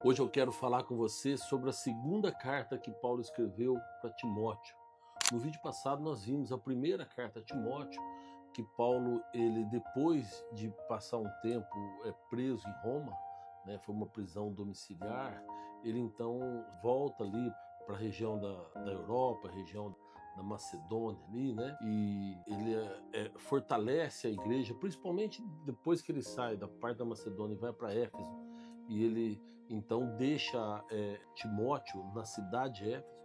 Hoje eu quero falar com você sobre a segunda carta que Paulo escreveu para Timóteo. No vídeo passado nós vimos a primeira carta a Timóteo, que Paulo, ele depois de passar um tempo preso em Roma, né, foi uma prisão domiciliar, ele então volta ali para a região da Europa, região da Macedônia ali, né? E ele fortalece a igreja, principalmente depois que ele sai da parte da Macedônia e vai para Éfeso, e ele então deixa Timóteo na cidade de Éfeso.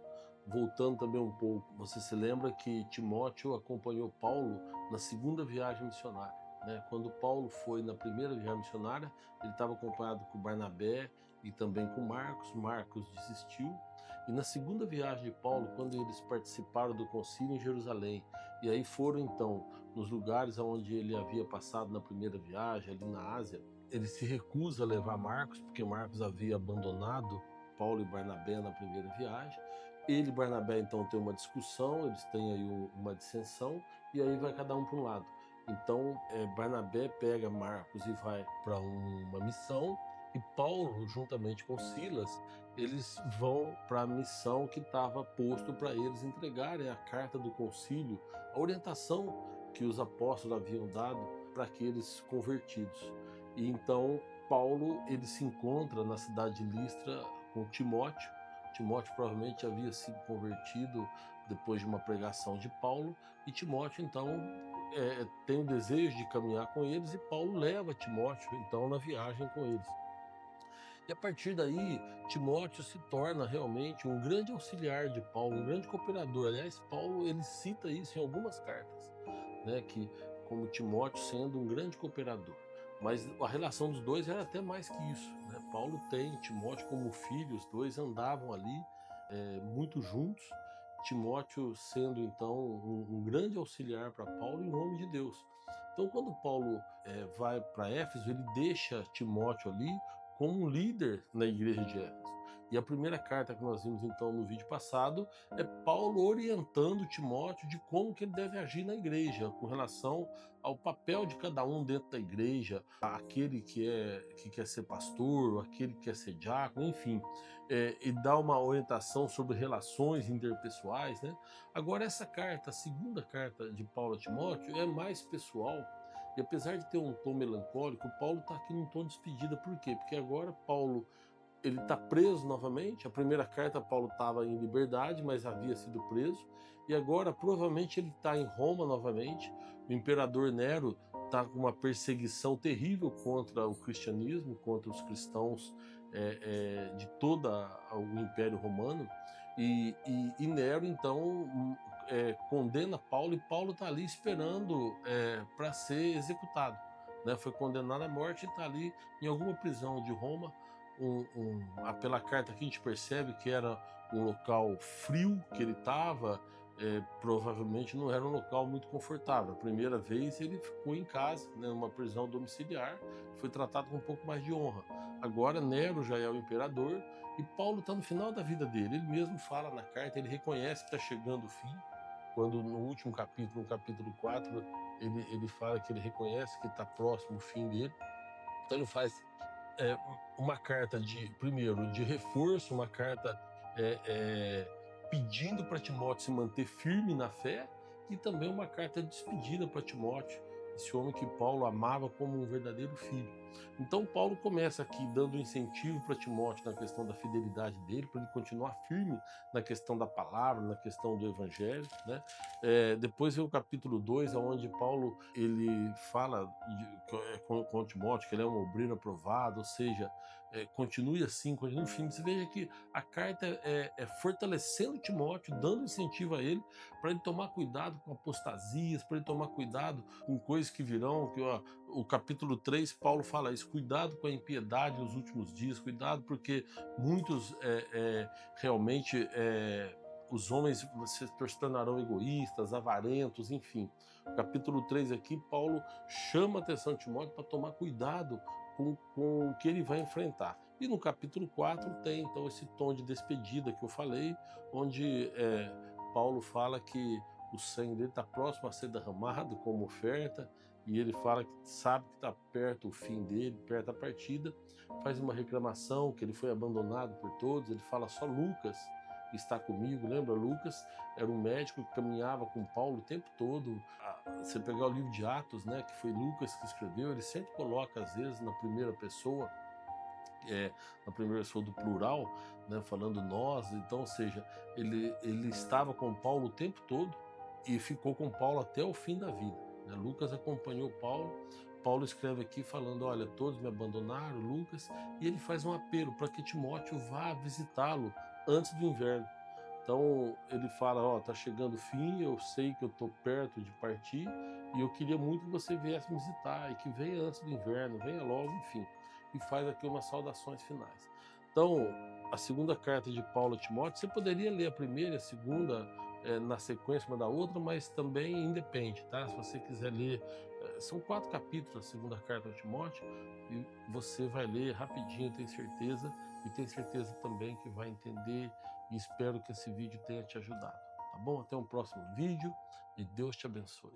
Voltando também um pouco, você se lembra que Timóteo acompanhou Paulo na segunda viagem missionária, né? Quando Paulo foi na primeira viagem missionária, ele estava acompanhado com Barnabé e também com Marcos. Marcos desistiu. E na segunda viagem de Paulo, quando eles participaram do concílio em Jerusalém, e aí foram então nos lugares onde ele havia passado na primeira viagem, ali na Ásia, ele se recusa a levar Marcos, porque Marcos havia abandonado Paulo e Barnabé na primeira viagem. Ele e Barnabé então tem uma discussão, eles têm aí uma dissensão, e aí vai cada um para um lado. Então Barnabé pega Marcos e vai para uma missão, e Paulo, juntamente com Silas, eles vão para a missão que estava posto para eles entregarem a carta do concílio, a orientação que os apóstolos haviam dado para aqueles convertidos. E então Paulo, ele se encontra na cidade de Listra com Timóteo. Timóteo provavelmente havia sido convertido depois de uma pregação de Paulo, e Timóteo então tem o desejo de caminhar com eles, e Paulo leva Timóteo então na viagem com eles. E a partir daí, Timóteo se torna realmente um grande auxiliar de Paulo, um grande cooperador. Aliás, Paulo, ele cita isso em algumas cartas, né, que como Timóteo sendo um grande cooperador. Mas a relação dos dois era até mais que isso, né? Paulo tem Timóteo como filho, os dois andavam ali muito juntos. Timóteo sendo então um grande auxiliar para Paulo em nome de Deus. Então, quando Paulo vai para Éfeso, ele deixa Timóteo ali como um líder na igreja de Éfeso. E a primeira carta que nós vimos então no vídeo passado é Paulo orientando Timóteo de como que ele deve agir na igreja, com relação ao papel de cada um dentro da igreja, aquele que quer ser pastor, aquele que quer ser diácono, enfim, e dá uma orientação sobre relações interpessoais, né? Agora essa carta, a segunda carta de Paulo a Timóteo, é mais pessoal. E apesar de ter um tom melancólico, Paulo está aqui num tom de despedida. Por quê? Porque agora Paulo, ele está preso novamente. A primeira carta Paulo estava em liberdade, mas havia sido preso. E agora provavelmente ele está em Roma novamente. O imperador Nero está com uma perseguição terrível contra o cristianismo, contra os cristãos de todo o Império Romano. E Nero então condena Paulo, e Paulo está ali esperando para ser executado, né? Foi condenado à morte e está ali em alguma prisão de Roma. Pela carta aqui a gente percebe que era um local frio que ele estava, provavelmente não era um local muito confortável. A primeira vez ele ficou em casa, né, numa prisão domiciliar, foi tratado com um pouco mais de honra. Agora Nero já é o imperador, e Paulo está no final da vida dele. Ele mesmo fala na carta, ele reconhece que está chegando o fim, quando no último capítulo, no capítulo 4, ele fala que ele reconhece que está próximo o fim dele. Então ele faz é, uma carta primeiro, de reforço, uma carta é, é, pedindo para Timóteo se manter firme na fé, e também uma carta de despedida para Timóteo, esse homem que Paulo amava como um verdadeiro filho. Então Paulo começa aqui dando incentivo para Timóteo na questão da fidelidade dele, para ele continuar firme na questão da palavra, na questão do evangelho, né? Depois vem o capítulo 2, onde Paulo ele fala com Timóteo que ele é um obreiro aprovado, ou seja, continue assim, continue firme. Você veja que a carta é fortalecendo Timóteo, dando incentivo a ele, para ele tomar cuidado com apostasias, para ele tomar cuidado com coisas que virão. O capítulo 3, Paulo fala isso: cuidado com a impiedade nos últimos dias, cuidado porque muitos realmente os homens se tornarão egoístas, avarentos, enfim. No capítulo 3 aqui, Paulo chama a atenção de Timóteo para tomar cuidado com o que ele vai enfrentar. E no capítulo 4 tem então esse tom de despedida que eu falei, onde Paulo fala que o sangue dele está próximo a ser derramado como oferta, e ele fala que sabe que está perto o fim dele, perto a partida, faz uma reclamação que ele foi abandonado por todos, ele fala só Lucas está comigo, lembra? Lucas era um médico que caminhava com Paulo o tempo todo. Você pegar o livro de Atos, né, que foi Lucas que escreveu, ele sempre coloca às vezes na primeira pessoa, na primeira pessoa do plural, né, falando nós, então, ou seja, ele estava com Paulo o tempo todo e ficou com Paulo até o fim da vida, né? Lucas acompanhou Paulo. Paulo escreve aqui falando, olha, todos me abandonaram, Lucas, e ele faz um apelo para que Timóteo vá visitá-lo antes do inverno. Então ele fala, ó, tá chegando o fim, eu sei que eu tô perto de partir e eu queria muito que você viesse me visitar e que venha antes do inverno, venha logo, enfim. E faz aqui umas saudações finais. Então, a segunda carta de Paulo a Timóteo, você poderia ler a primeira e a segunda na sequência uma da outra, mas também independe, tá? Se você quiser ler, são 4 capítulos a segunda carta a Timóteo e você vai ler rapidinho, tenho certeza, e tenho certeza também que vai entender e espero que esse vídeo tenha te ajudado, tá bom? Até um próximo vídeo e Deus te abençoe.